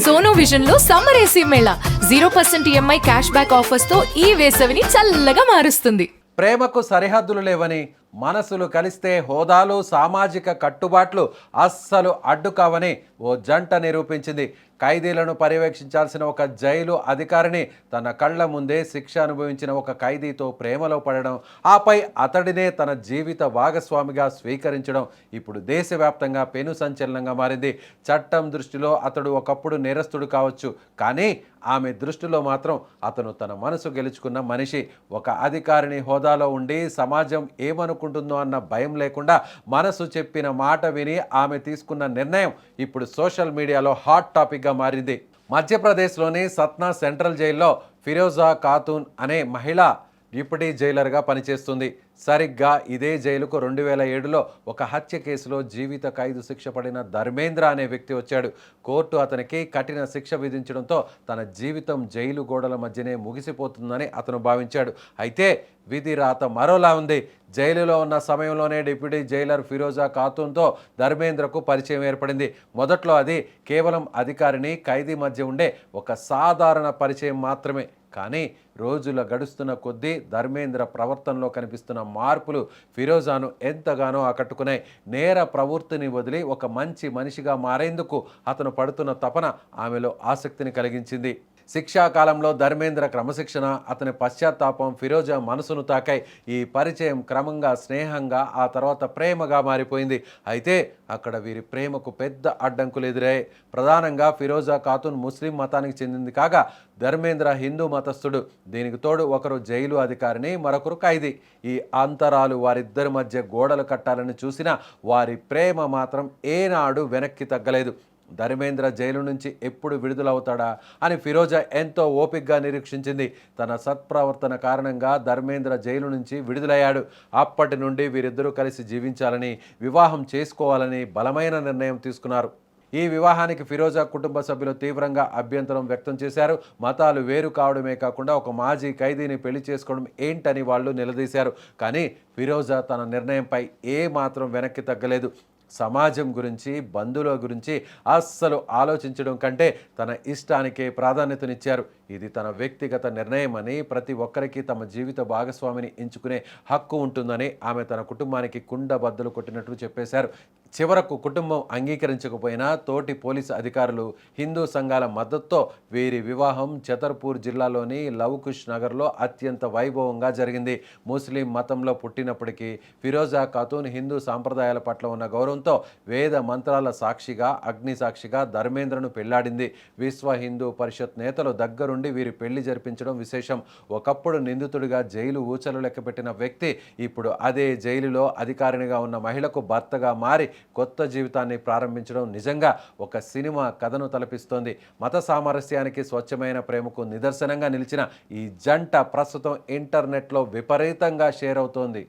Sono vision లో summer AC Mela 0% EMI cash back offers తో ఈ వేసవిని చల్లగా మారుస్తుంది. ప్రేమకు సరిహద్దులు లేవని, మనసులు కలిస్తే హోదాలు సామాజిక కట్టుబాట్లు అస్సలు అడ్డు కావని ఓ జంట నిరూపించింది. ఖైదీలను పర్యవేక్షించాల్సిన ఒక జైలు అధికారిని తన కళ్ల ముందే శిక్ష అనుభవించిన ఒక ఖైదీతో ప్రేమలో పడడం, ఆపై అతడినే తన జీవిత భాగస్వామిగా స్వీకరించడం ఇప్పుడు దేశవ్యాప్తంగా పెను సంచలనంగా మారింది. చట్టం దృష్టిలో అతడు ఒకప్పుడు నేరస్తుడు కావచ్చు, కానీ ఆమె దృష్టిలో మాత్రం అతను తన మనసు గెలుచుకున్న మనిషి. ఒక అధికారిని హోదాలో ఉండి సమాజం ఏమనుకుంటుందో అన్న భయం లేకుండా మనసు చెప్పిన మాట విని ఆమె తీసుకున్న నిర్ణయం ఇప్పుడు సోషల్ మీడియాలో హాట్ టాపిక్గా మారింది. మధ్యప్రదేశ్లోని సత్నా సెంట్రల్ జైల్లో ఫిరోజా ఖాతూన్ అనే మహిళ డిప్యూటీ జైలర్గా పనిచేస్తుంది. సరిగ్గా ఇదే జైలుకు 2007లో ఒక హత్య కేసులో జీవిత ఖైదు శిక్ష పడిన ధర్మేంద్ర అనే వ్యక్తి వచ్చాడు. కోర్టు అతనికి కఠిన శిక్ష విధించడంతో తన జీవితం జైలు గోడల మధ్యనే ముగిసిపోతుందని అతను భావించాడు. అయితే విధి రాత మరోలా ఉంది. జైలులో ఉన్న సమయంలోనే డిప్యూటీ జైలర్ ఫిరోజా ఖాతూన్తో ధర్మేంద్రకు పరిచయం ఏర్పడింది. మొదట్లో అది కేవలం అధికారిని ఖైదీ మధ్య ఉండే ఒక సాధారణ పరిచయం మాత్రమే. కానీ రోజుల గడుస్తున్న కొద్దీ ధర్మేంద్ర ప్రవర్తనలో కనిపిస్తున్న మార్పులు ఫిరోజాను ఎంతగానో ఆకట్టుకున్నాయి. నేర ప్రవృత్తిని వదిలి ఒక మంచి మనిషిగా మారేందుకు అతను పడుతున్న తపన ఆమెలో ఆసక్తిని కలిగించింది. శిక్షాకాలంలో ధర్మేంద్ర క్రమశిక్షణ, అతని పశ్చాత్తాపం ఫిరోజా మనసును తాకాయి. ఈ పరిచయం క్రమంగా స్నేహంగా, ఆ తర్వాత ప్రేమగా మారిపోయింది. అయితే అక్కడ వీరి ప్రేమకు పెద్ద అడ్డంకులు ఎదురాయి. ప్రధానంగా ఫిరోజా ఖాతూన్ ముస్లిం మతానికి చెందింది కాగా ధర్మేంద్ర హిందూ మతస్థుడు. దీనికి తోడు ఒకరు జైలు అధికారిని, మరొకరు ఖైదీ. ఈ అంతరాలు వారిద్దరి మధ్య గోడలు కట్టాలని చూసినా వారి ప్రేమ మాత్రం ఏనాడు వెనక్కి తగ్గలేదు. ధర్మేంద్ర జైలు నుంచి ఎప్పుడు విడుదలవుతాడా అని ఫిరోజా ఎంతో ఓపికగా నిరీక్షించింది. తన సత్ప్రవర్తన కారణంగా ధర్మేంద్ర జైలు నుంచి విడుదలయ్యాడు. అప్పటి నుండి వీరిద్దరూ కలిసి జీవించాలని, వివాహం చేసుకోవాలని బలమైన నిర్ణయం తీసుకున్నారు. ఈ వివాహానికి ఫిరోజా కుటుంబ సభ్యులు తీవ్రంగా అభ్యంతరం వ్యక్తం చేశారు. మతాలు వేరు కావడమే కాకుండా ఒక మాజీ ఖైదీని పెళ్లి చేసుకోవడం ఏంటని వాళ్ళు నిలదీశారు. కానీ ఫిరోజా తన నిర్ణయంపై ఏ మాత్రం వెనక్కి తగ్గలేదు. సమాజం గురించి, బంధువుల గురించి అస్సలు ఆలోచించడం కంటే తన ఇష్టానికే ప్రాధాన్యతనిచ్చారు. ఇది తన వ్యక్తిగత నిర్ణయమని, ప్రతి ఒక్కరికి తమ జీవిత భాగస్వామిని ఎంచుకునే హక్కు ఉంటుందని ఆమె తన కుటుంబానికి కుండబద్దలు కొట్టినట్లు చెప్పేశారు. చివరకు కుటుంబం అంగీకరించకపోయినా తోటి పోలీసు అధికారులు, హిందూ సంఘాల మద్దతుతో వీరి వివాహం ఛతర్పూర్ జిల్లాలోని లవకుష్ నగర్లో అత్యంత వైభవంగా జరిగింది. ముస్లిం మతంలో పుట్టినప్పటికీ ఫిరోజా ఖాతూన్ హిందూ సాంప్రదాయాల పట్ల ఉన్న గౌరవంతో వేద మంత్రాల సాక్షిగా, అగ్ని సాక్షిగా ధర్మేంద్రను పెళ్లాడింది. విశ్వ హిందూ పరిషత్ నేతలు దగ్గరుండి వీరి పెళ్లి జరిపించడం విశేషం. ఒకప్పుడు నిందితుడిగా జైలు ఊచలు లెక్కపెట్టిన వ్యక్తి ఇప్పుడు అదే జైలులో అధికారినిగా ఉన్న మహిళకు భర్తగా మారి కొత్త జీవితాన్ని ప్రారంభించడం నిజంగా ఒక సినిమా కథను తలపిస్తోంది. మత సామరస్యానికి, స్వచ్ఛమైన ప్రేమకు నిదర్శనంగా నిలిచిన ఈ జంట ప్రస్తుతం ఇంటర్నెట్లో విపరీతంగా షేర్ అవుతోంది.